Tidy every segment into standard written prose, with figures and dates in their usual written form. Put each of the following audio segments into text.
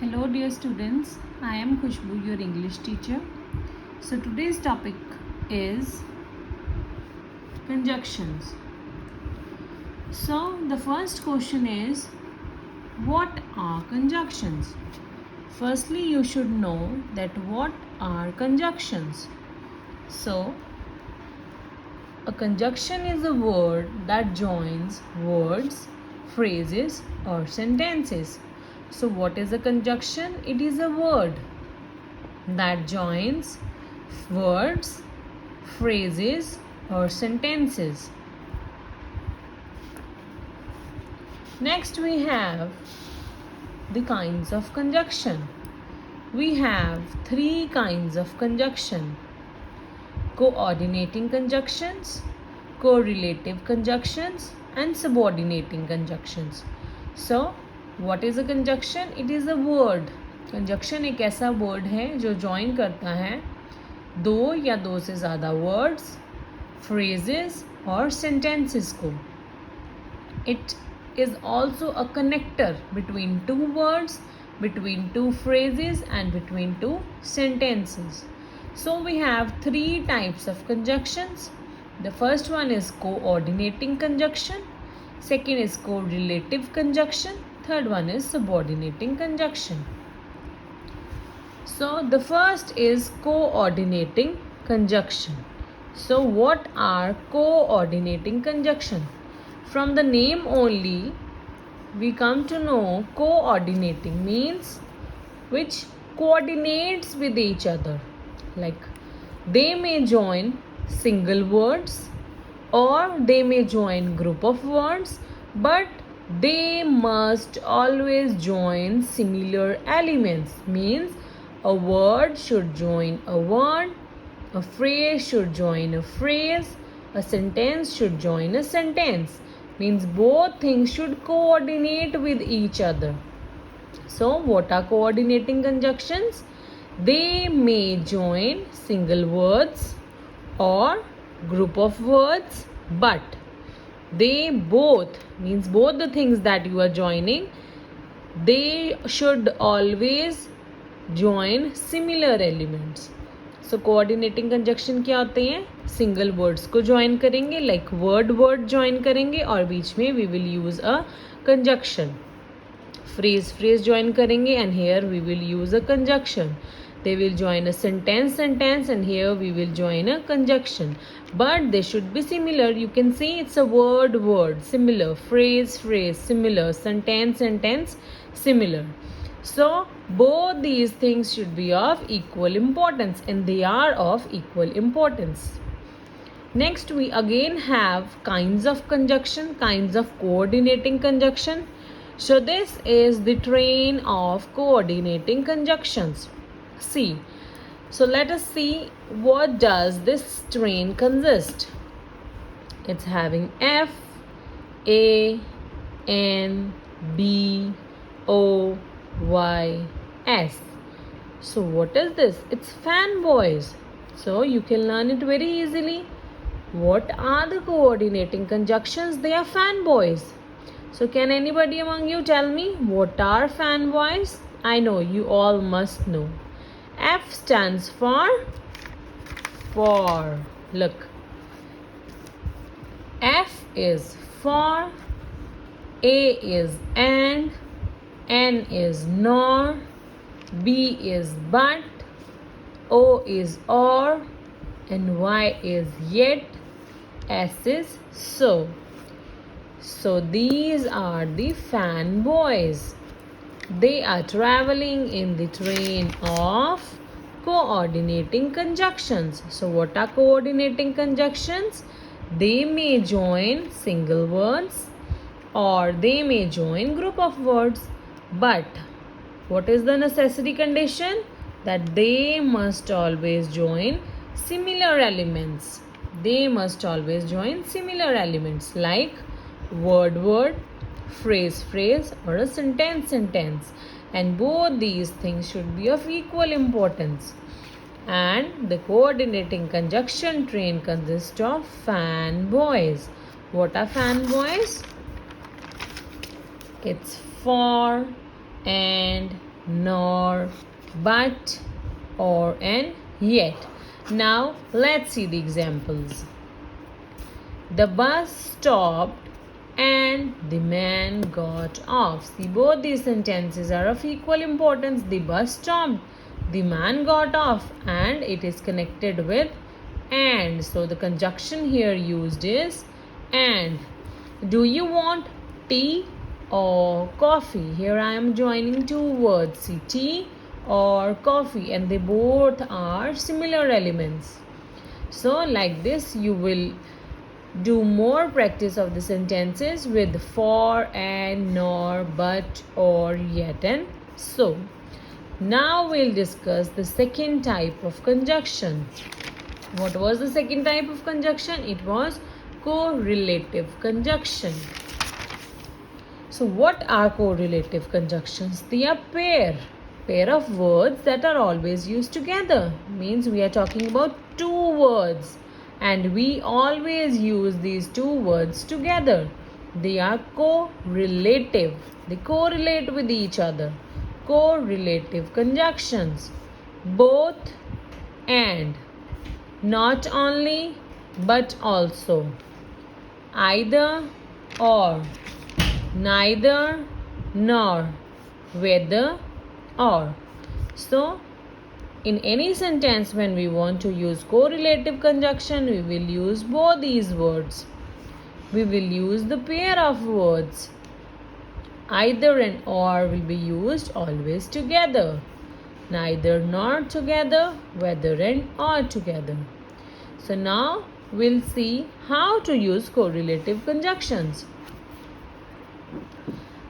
Hello dear students, I am Khushbu, your English teacher. So today's topic is conjunctions. So the first question is, what are conjunctions? Firstly, you should know that what are conjunctions. So a conjunction is a word that joins words, phrases or sentences. So what is a conjunction? It is a word that joins words, phrases or sentences. Next we have the kinds of conjunction. We have three kinds of conjunction: coordinating conjunctions, correlative conjunctions and subordinating conjunctions. So what is a conjunction? It is a word. Conjunction एक ऐसा word है जो join करता है दो या दो से ज़्यादा वर्ड्स, फ्रेजेस और सेंटेंसेस को. It is also a connector between two words, between two phrases and between two sentences. So we have three types of conjunctions. The first one is coordinating conjunction, second is correlative conjunction, third one is subordinating conjunction. So the first is coordinating conjunction. So what are coordinating conjunction? From the name only we come to know coordinating means which coordinates with each other. Like they may join single words or they may join group of words, but they must always join similar elements. Means a word should join a word, a phrase should join a phrase, a sentence should join a sentence. Means both things should coordinate with each other. So what are coordinating conjunctions? They may join single words or group of words, but they both, means both the things that you are joining, they should always join similar elements. So coordinating conjunction क्या होते हैं? Single words को join करेंगे, like word join करेंगे और बीच में we will use a conjunction. Phrase join करेंगे and here we will use a conjunction. They will join a sentence and here we will join a conjunction. But they should be similar. You can see it's a word, similar, phrase, similar, sentence, similar. So both these things should be of equal importance and they are of equal importance. Next we again have kinds of conjunction, kinds of coordinating conjunction. So this is the train of coordinating conjunctions. See, so let us see what does this train consist. It's having F, A, N, B, O, Y, S. So what is this? It's fanboys. So you can learn it very easily. What are the coordinating conjunctions? They are fanboys. So can anybody among you tell me what are fanboys? I know you all must know. F stands for. Look. F is for, A is and, N is nor, B is but, O is or, and Y is yet, S is so. So these are the fanboys. They are traveling in the train of coordinating conjunctions. So what are coordinating conjunctions? They may join single words or they may join group of words. But what is the necessary condition? That they must always join similar elements. They must always join similar elements like word, phrase or a sentence, and both these things should be of equal importance. And the coordinating conjunction train consists of fanboys. What are fanboys? It's for and nor, but, or, and yet. Now let's see the examples. The bus stopped and the man got off. See, both these sentences are of equal importance. The bus stopped, the man got off, and it is connected with and. So the conjunction here used is and. Do you want tea or coffee? Here I am joining two words, see, tea or coffee, and they both are similar elements. So like this you will do more practice of the sentences with for, and, nor, but, or, yet, and so. Now we'll discuss the second type of conjunction. What was the second type of conjunction? It was correlative conjunction. So what are correlative conjunctions? They are pair of words that are always used together. Means we are talking about two words, and we always use these two words together. They are correlative. They correlate with each other. Correlative conjunctions. Both and. Not only but also. Either or. Neither nor. Whether or. So in any sentence when we want to use correlative conjunction, we will use both these words. We will use the pair of words. Either and or will be used always together. Neither nor together, whether and or together. So now we'll see how to use correlative conjunctions.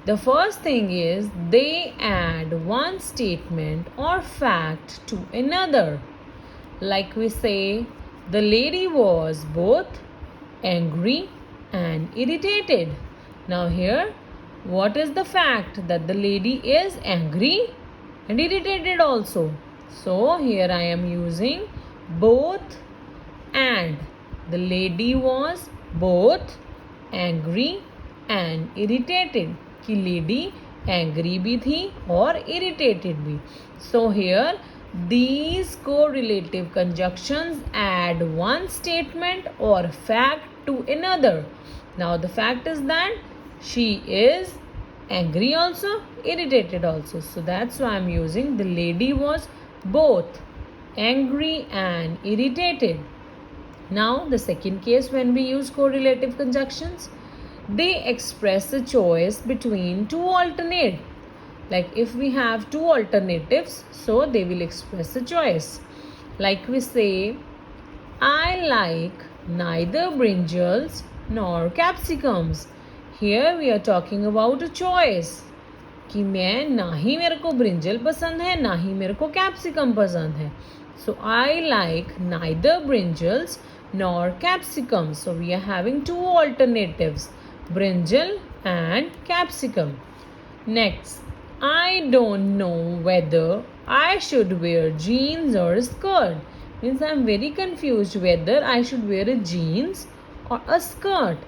The first thing is they add one statement or fact to another. Like we say, the lady was both angry and irritated. Now here, what is the fact? That the lady is angry and irritated also. So here I am using both and. The lady was both angry and irritated. कि lady angry भी थी और irritated भी. So here these correlative conjunctions add one statement or fact to another. Now the fact is that she is angry also, irritated also. So that's why I'm using the lady was both angry and irritated. Now the second case when we use correlative conjunctions, they express a choice between two alternate. Like if we have two alternatives, so they will express a choice. Like we say, I like neither brinjals nor capsicums. Here we are talking about a choice. कि मैं ना ही मेरे को brinjal पसंद है ना ही मेरे को कैप्सिकम पसंद है. So I like neither brinjals nor capsicum. So we are having two alternatives, brinjal and capsicum. Next, I don't know whether I should wear jeans or a skirt. Means I am very confused whether I should wear a jeans or a skirt.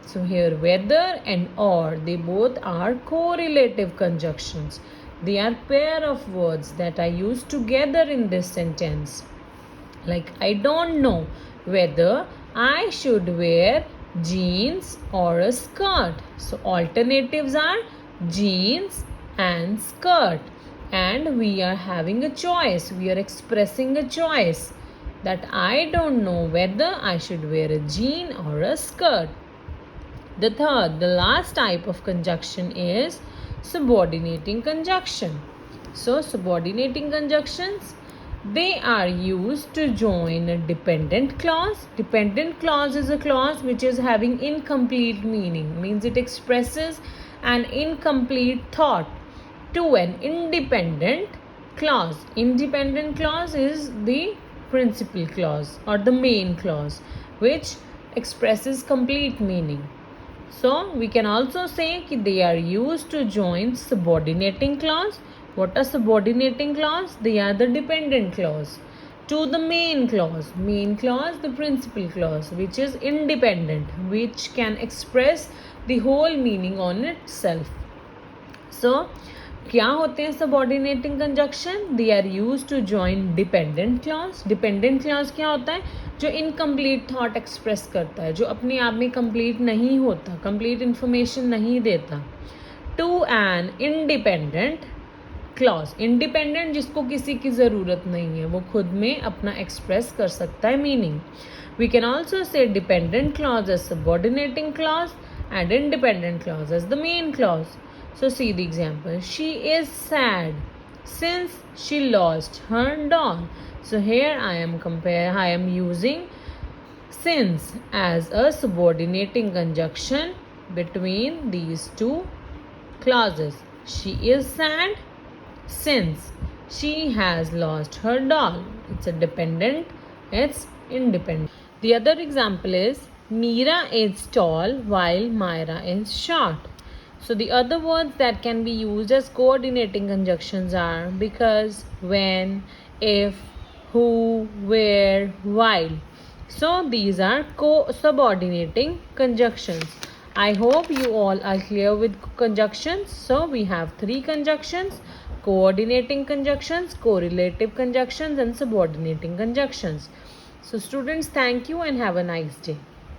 So here whether and or, they both are correlative conjunctions. They are pair of words that are used together in this sentence. Like I don't know whether I should wear jeans or a skirt. So alternatives are jeans and skirt, and we are having a choice. We are expressing a choice that I don't know whether I should wear a jean or a skirt. The third, the last type of conjunction is subordinating conjunction. So subordinating conjunctions, they are used to join a dependent clause. Dependent clause is a clause which is having incomplete meaning. Means it expresses an incomplete thought to an independent clause. Independent clause is the principal clause or the main clause which expresses complete meaning. So we can also say that they are used to join subordinating clause. What are subordinating clause? They are the dependent clause to the main clause. Main clause, the principal clause, which is independent, which can express the whole meaning on itself. So क्या होते हैं subordinating conjunction? They are use to join dependent clause. Dependent clause क्या होता है? जो incomplete thought express करता है, जो अपने आप में कंप्लीट नहीं होता, कंप्लीट इंफॉर्मेशन नहीं देता. To an independent clause. Independent जिसको किसी की ज़रूरत नहीं है, वो खुद में अपना एक्सप्रेस कर सकता है meaning. We can also say dependent clause as subordinating clause and independent clause as the main clause. So see the example. She is sad since she lost her doll. So here I am using since as a subordinating conjunction between these two clauses. She is sad since she has lost her doll. It's a dependent, it's independent. The other example is Meera is tall while Myra is short. So the other words that can be used as coordinating conjunctions are because, when, if, who, where, while. So these are subordinating conjunctions. I hope you all are clear with conjunctions. So we have 3 conjunctions: coordinating conjunctions, correlative conjunctions, and subordinating conjunctions. So students, thank you and have a nice day.